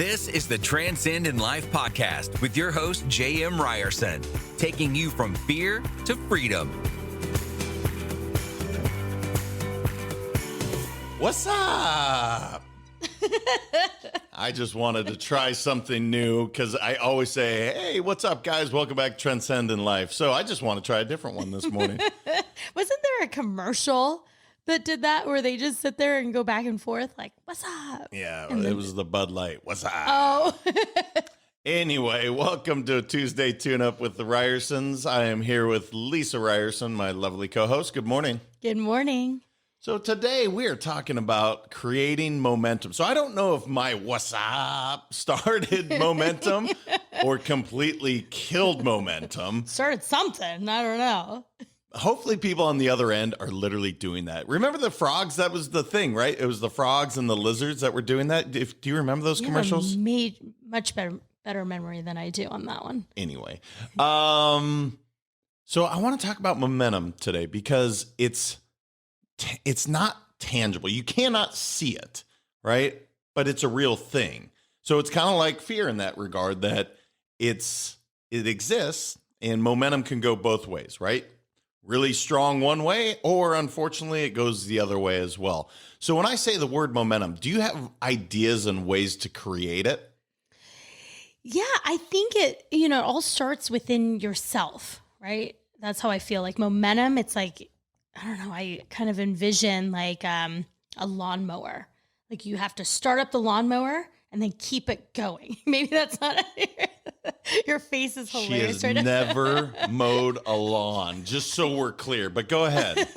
This is the Transcend in Life podcast with your host, J.M. Ryerson, taking you from fear to freedom. What's up? I just wanted to try something new because I always say, hey, what's up, guys? Welcome back to Transcend in Life. So I just want to try a different one this morning. Wasn't there a commercial that did that where they just sit there and go back and forth like, what's up? Yeah, it was the Bud Light. What's up? Oh. Anyway, welcome to Tuesday Tune-Up with the Ryersons. I am here with Lisa Ryerson, my lovely co-host. Good morning. Good morning. So today we are talking about creating momentum. So I don't know if my what's up started momentum or completely killed momentum. Started something. I don't know. Hopefully people on the other end are literally doing that. Remember the frogs? That was the thing, right? It was the frogs and the lizards that were doing that. Do you remember those commercials? Much better memory than I do on that one. Anyway, so I want to talk about momentum today because it's not tangible. You cannot see it, right? But it's a real thing. So it's kind of like fear in that regard, that it exists and momentum can go both ways, right? Really strong one way, or unfortunately it goes the other way as well. So when I say the word momentum, do you have ideas and ways to create it? Yeah, I think it all starts within yourself, right? That's how I feel. Like momentum, it's like, I don't know, I kind of envision like a lawnmower. Like you have to start up the lawnmower and then keep it going. Maybe that's not your face is hilarious. She has never mowed a lawn, just so we're clear, but go ahead.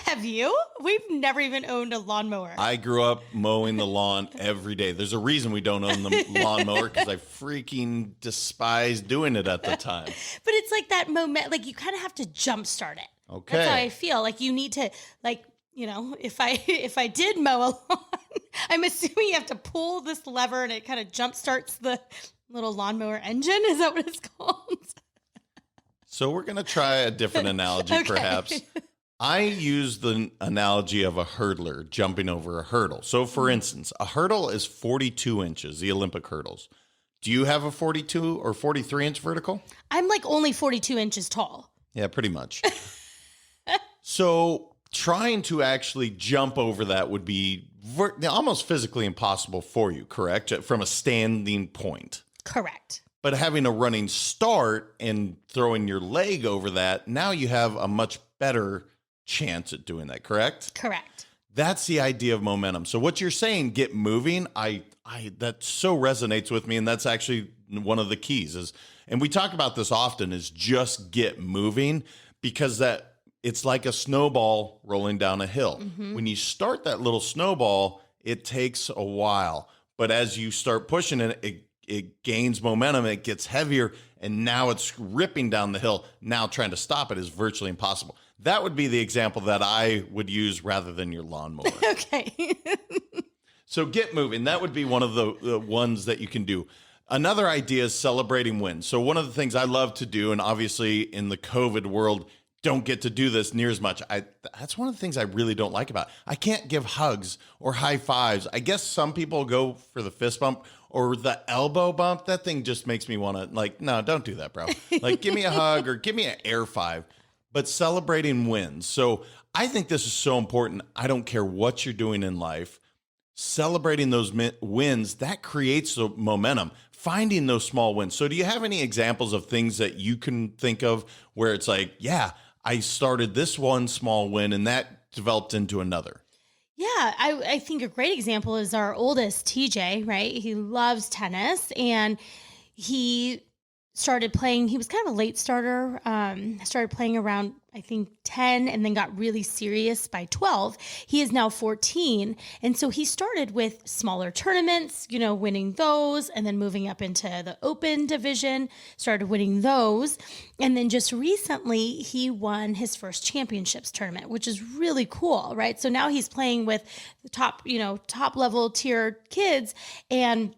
Have you? We've never even owned a lawnmower. I grew up mowing the lawn every day. There's a reason we don't own the lawnmower, because I freaking despised doing it at the time. But it's like that moment, like you kind of have to jumpstart it. Okay. That's how I feel. Like you need to, like, if I did mow a lawn, I'm assuming you have to pull this lever and it kind of jump starts the little lawnmower engine. Is that what it's called? So we're going to try a different analogy, Okay. perhaps. I use the analogy of a hurdler jumping over a hurdle. So for instance, a hurdle is 42 inches, the Olympic hurdles. Do you have a 42 or 43 inch vertical? I'm like only 42 inches tall. Yeah, pretty much. So trying to actually jump over that would be almost physically impossible for you, correct? From a standing point. Correct. But having a running start and throwing your leg over that, now you have a much better chance at doing that, correct? Correct. That's the idea of momentum. So what you're saying, get moving, that so resonates with me, and that's actually one of the keys and we talk about this often, is just get moving, because it's like a snowball rolling down a hill. Mm-hmm. When you start that little snowball, it takes a while, but as you start pushing it gains momentum, it gets heavier, and now it's ripping down the hill. Now trying to stop it is virtually impossible. That would be the example that I would use rather than your lawnmower. Okay. So get moving. That would be one of the ones that you can do. Another idea is celebrating wins. So one of the things I love to do, and obviously in the COVID world, don't get to do this near as much. That's one of the things I really don't like about it. I can't give hugs or high fives. I guess some people go for the fist bump or the elbow bump. That thing just makes me want to, like, no, don't do that, bro. Like, give me a hug or give me an air five. But celebrating wins. So I think this is so important. I don't care what you're doing in life. Celebrating those wins, that creates the momentum. Finding those small wins. So do you have any examples of things that you can think of where it's like, yeah, I started this one small win and that developed into another? Yeah, I think a great example is our oldest, TJ, right? He loves tennis, and he started playing. He was kind of a late starter. Started playing around, I think, 10, and then got really serious by 12. He is now 14. And so he started with smaller tournaments, winning those, and then moving up into the open division, started winning those. And then just recently he won his first championships tournament, which is really cool, right? So now he's playing with the top level tier kids, and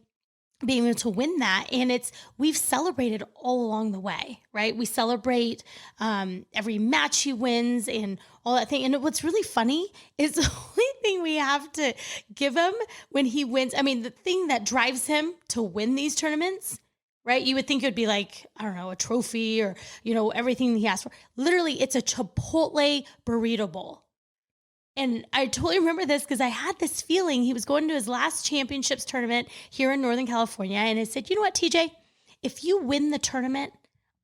being able to win that. And we've celebrated all along the way, right? We celebrate every match he wins and all that thing. And what's really funny is the only thing we have to give him when he wins. I mean, the thing that drives him to win these tournaments, right? You would think it would be like, I don't know, a trophy or, everything he asked for. Literally, it's a Chipotle burrito bowl. And I totally remember this because I had this feeling he was going to his last championships tournament here in Northern California. And I said, you know what, TJ, if you win the tournament,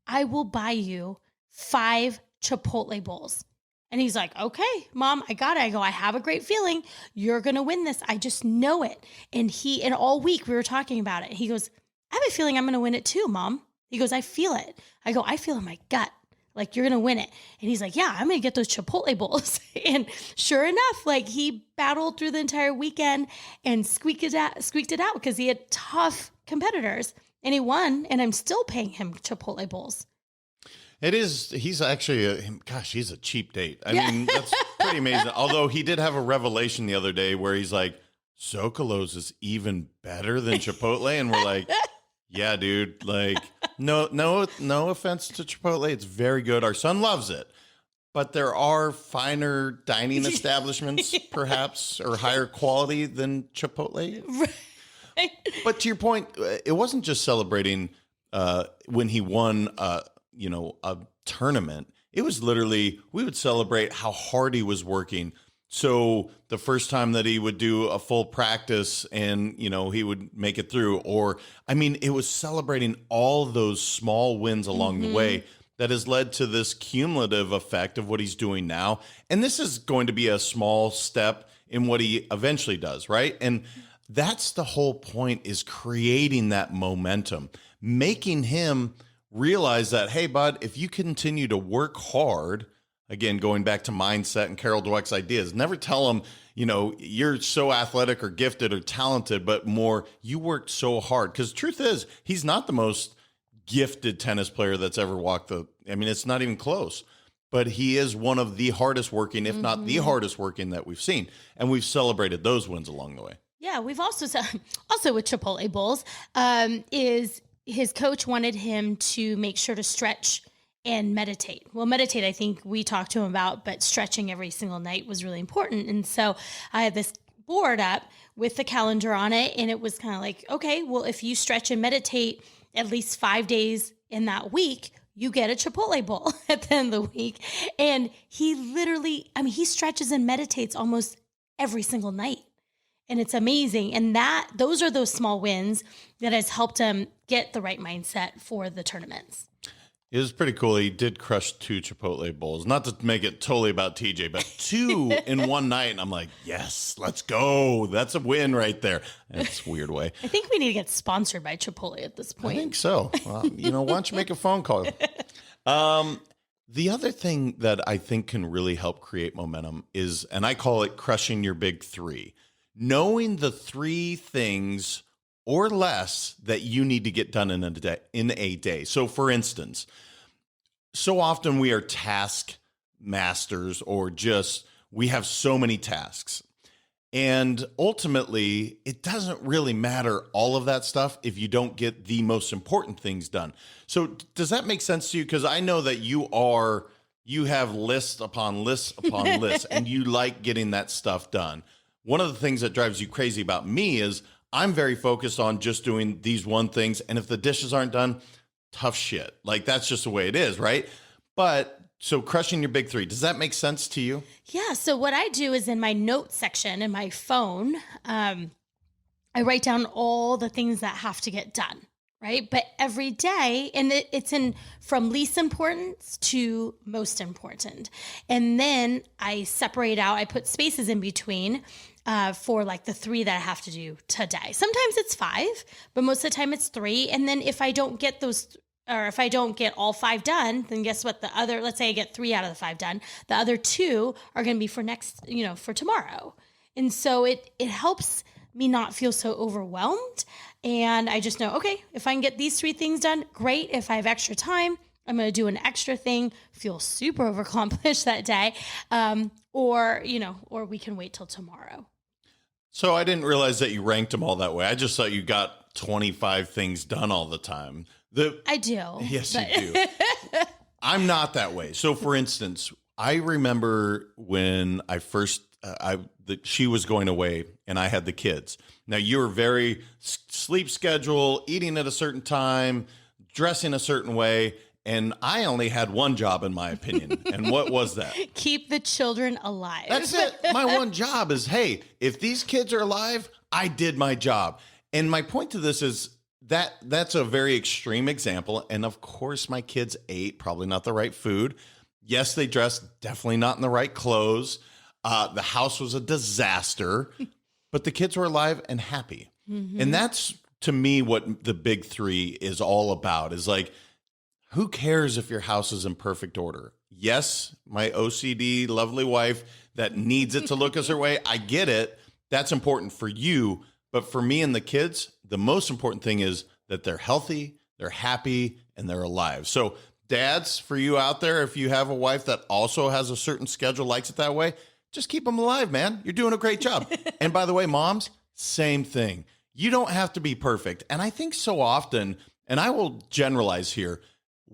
I will buy you 5 Chipotle bowls. And he's like, okay, Mom, I got it. I go, I have a great feeling you're going to win this. I just know it. And all week we were talking about it. He goes, I have a feeling I'm going to win it too, Mom. He goes, I feel it. I go, I feel in my gut. Like, you're going to win it. And he's like, yeah, I'm going to get those Chipotle bowls. And sure enough, like, he battled through the entire weekend and squeaked it out because he had tough competitors and he won. And I'm still paying him Chipotle bowls. He's actually, he's a cheap date. I mean, that's pretty amazing. Although he did have a revelation the other day where he's like, Zocalo's is even better than Chipotle. And we're like, yeah, dude, like, no offense to Chipotle. It's very good. Our son loves it. But there are finer dining establishments, perhaps, or higher quality than Chipotle. Right. But to your point, it wasn't just celebrating when he won, a tournament. It was literally, we would celebrate how hard he was working. So the first time that he would do a full practice and, he would make it through, it was celebrating all those small wins along the way that has led to this cumulative effect of what he's doing now. And this is going to be a small step in what he eventually does, right? And that's the whole point, is creating that momentum, making him realize that, hey, bud, if you continue to work hard, again, going back to mindset and Carol Dweck's ideas, never tell them, you're so athletic or gifted or talented, but more, you worked so hard. Because truth is, he's not the most gifted tennis player that's ever walked it's not even close. But he is one of the hardest working, if not the hardest working that we've seen. And we've celebrated those wins along the way. Yeah, we've also with Chipotle bowls, is his coach wanted him to make sure to stretch and meditate. Well, meditate, I think we talked to him about, but stretching every single night was really important. And so I had this board up with the calendar on it, and it was kind of like, okay, well, if you stretch and meditate at least 5 days in that week, you get a Chipotle bowl at the end of the week. And he literally, he stretches and meditates almost every single night. And it's amazing. And those are those small wins that has helped him get the right mindset for the tournaments. It was pretty cool. He did crush 2 Chipotle bowls. Not to make it totally about TJ, but 2 in one night. And I'm like, yes, let's go. That's a win right there. That's a weird way. I think we need to get sponsored by Chipotle at this point. I think so. Well, why don't you make a phone call? The other thing that I think can really help create momentum is, and I call it crushing your big 3. Knowing the 3 things or less that you need to get done in a day. So for instance, so often we are task masters, or just, we have so many tasks. And ultimately, it doesn't really matter all of that stuff if you don't get the most important things done. So does that make sense to you? Because I know that you have lists upon lists upon lists, and you like getting that stuff done. One of the things that drives you crazy about me is I'm very focused on just doing these one things. And if the dishes aren't done, tough shit. Like, that's just the way it is, right? But so crushing your big 3, does that make sense to you? Yeah. So what I do is in my notes section in my phone, I write down all the things that have to get done, right? But every day, and it's in from least importance to most important. And then I separate out, I put spaces in between for like the 3 that I have to do today. Sometimes it's 5, but most of the time it's 3. And then if I don't get those, or if I don't get all 5 done, then guess what? Let's say I get 3 out of the 5 done. The other 2 are going to be for for tomorrow. And so it helps me not feel so overwhelmed. And I just know, okay, if I can get these 3 things done, great. If I have extra time, I'm going to do an extra thing, feel super overaccomplished that day. Or we can wait till tomorrow. So I didn't realize that you ranked them all that way. I just thought you got 25 things done all the time. I do. Yes, you do. I'm not that way. So, for instance, I remember when I first, she was going away and I had the kids. Now, you were very sleep schedule, eating at a certain time, dressing a certain way. And I only had one job, in my opinion. And what was that? Keep the children alive. That's it. My one job is, hey, if these kids are alive, I did my job. And my point to this is that's a very extreme example. And of course, my kids ate probably not the right food. Yes, they dressed definitely not in the right clothes. The house was a disaster, but the kids were alive and happy. Mm-hmm. And that's, to me, what the big three is all about, is like, who cares if your house is in perfect order? Yes, my OCD lovely wife that needs it to look a certain way, I get it. That's important for you. But for me and the kids, the most important thing is that they're healthy, they're happy, and they're alive. So dads, for you out there, if you have a wife that also has a certain schedule, likes it that way, just keep them alive, man. You're doing a great job. And by the way, moms, same thing. You don't have to be perfect. And I think so often, and I will generalize here,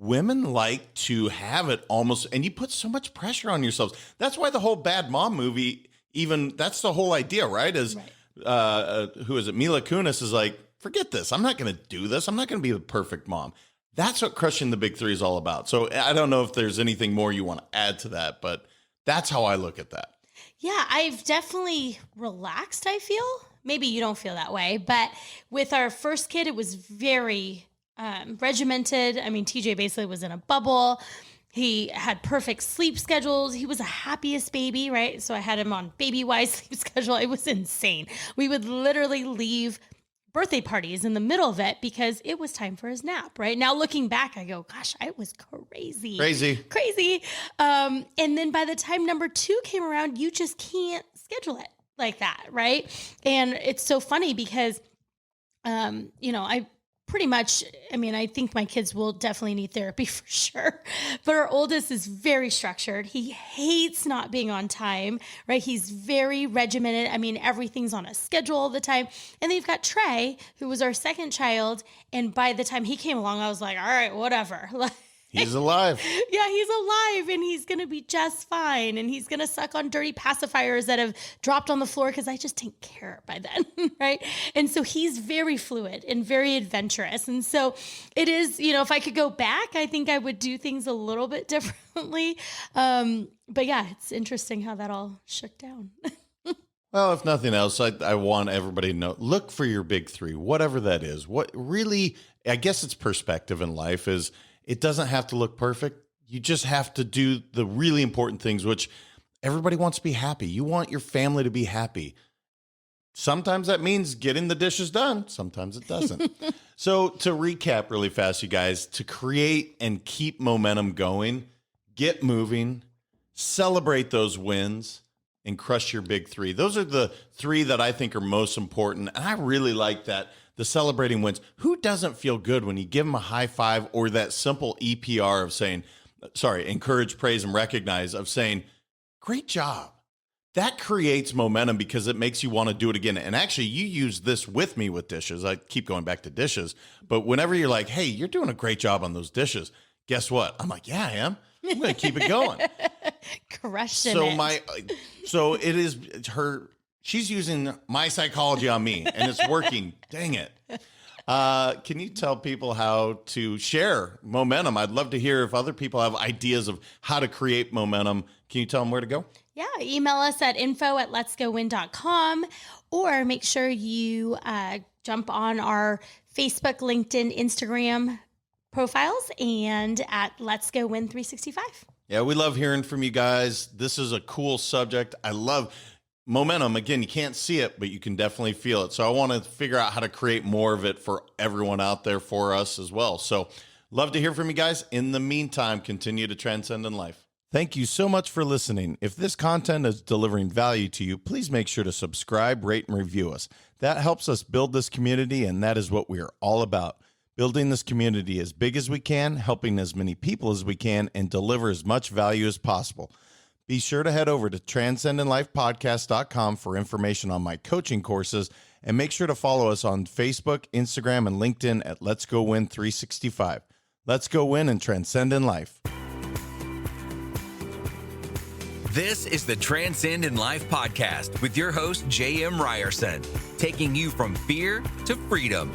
women like to have it almost, and you put so much pressure on yourselves. That's why the whole Bad Mom movie, even that's the whole idea, right? Is who is it? Mila Kunis is like, forget this. I'm not going to do this. I'm not going to be the perfect mom. That's what Crushing the Big Three is all about. So I don't know if there's anything more you want to add to that, but that's how I look at that. Yeah, I've definitely relaxed, I feel. Maybe you don't feel that way, but with our first kid, it was very regimented. I mean, TJ basically was in a bubble. He had perfect sleep schedules. He was the happiest baby, right? So I had him on baby-wise sleep schedule. It was insane. We would literally leave birthday parties in the middle of it because it was time for his nap, right? Now looking back, I go, gosh, I was crazy. And then by the time number 2 came around, you just can't schedule it like that, right? And it's so funny because, I pretty much, I think my kids will definitely need therapy for sure. But our oldest is very structured. He hates not being on time, right? He's very regimented. Everything's on a schedule all the time. And then you've got Trey, who was our second child. And by the time he came along, I was like, all right, whatever. He's alive. Yeah, he's alive and he's going to be just fine. And he's going to suck on dirty pacifiers that have dropped on the floor because I just didn't care by then, right? And so he's very fluid and very adventurous. And so it is, if I could go back, I think I would do things a little bit differently. But yeah, it's interesting how that all shook down. Well, if nothing else, I want everybody to know, look for your big three, whatever that is. What really, I guess it's perspective in life is, it doesn't have to look perfect. You just have to do the really important things, which everybody wants to be happy. You want your family to be happy. Sometimes that means getting the dishes done. Sometimes it doesn't. So to recap really fast, you guys, to create and keep momentum going, get moving, celebrate those wins, and crush your big three. Those are the 3 that I think are most important. And I really like that. The celebrating wins. Who doesn't feel good when you give them a high five or that simple EPR of saying, encourage, praise, and recognize, of saying, great job. That creates momentum because it makes you want to do it again. And actually, you use this with me with dishes. I keep going back to dishes. But whenever you're like, hey, you're doing a great job on those dishes, guess what? I'm like, yeah, I am. I'm going to keep it going. Crushing it. So it is her. She's using my psychology on me, and it's working. Dang it. Can you tell people how to share momentum? I'd love to hear if other people have ideas of how to create momentum. Can you tell them where to go? Yeah, email us at info@letsgowin.com, or make sure you jump on our Facebook, LinkedIn, Instagram profiles and at Let's Go Win 365. Yeah, we love hearing from you guys. This is a cool subject. I love momentum. Again, you can't see it, but you can definitely feel it. So I want to figure out how to create more of it for everyone out there, for us as well. So love to hear from you guys. In the meantime, continue to transcend in life. Thank you so much for listening. If this content is delivering value to you, please make sure to subscribe, rate, and review us. That helps us build this community, and that is what we are all about. Building this community as big as we can, helping as many people as we can, and deliver as much value as possible. Be sure to head over to transcendentLifePodcast.com for information on my coaching courses, and make sure to follow us on Facebook, Instagram, and LinkedIn at Let's Go Win 365. Let's go win and transcend in life. This is the Transcend in Life podcast with your host, J.M. Ryerson, taking you from fear to freedom.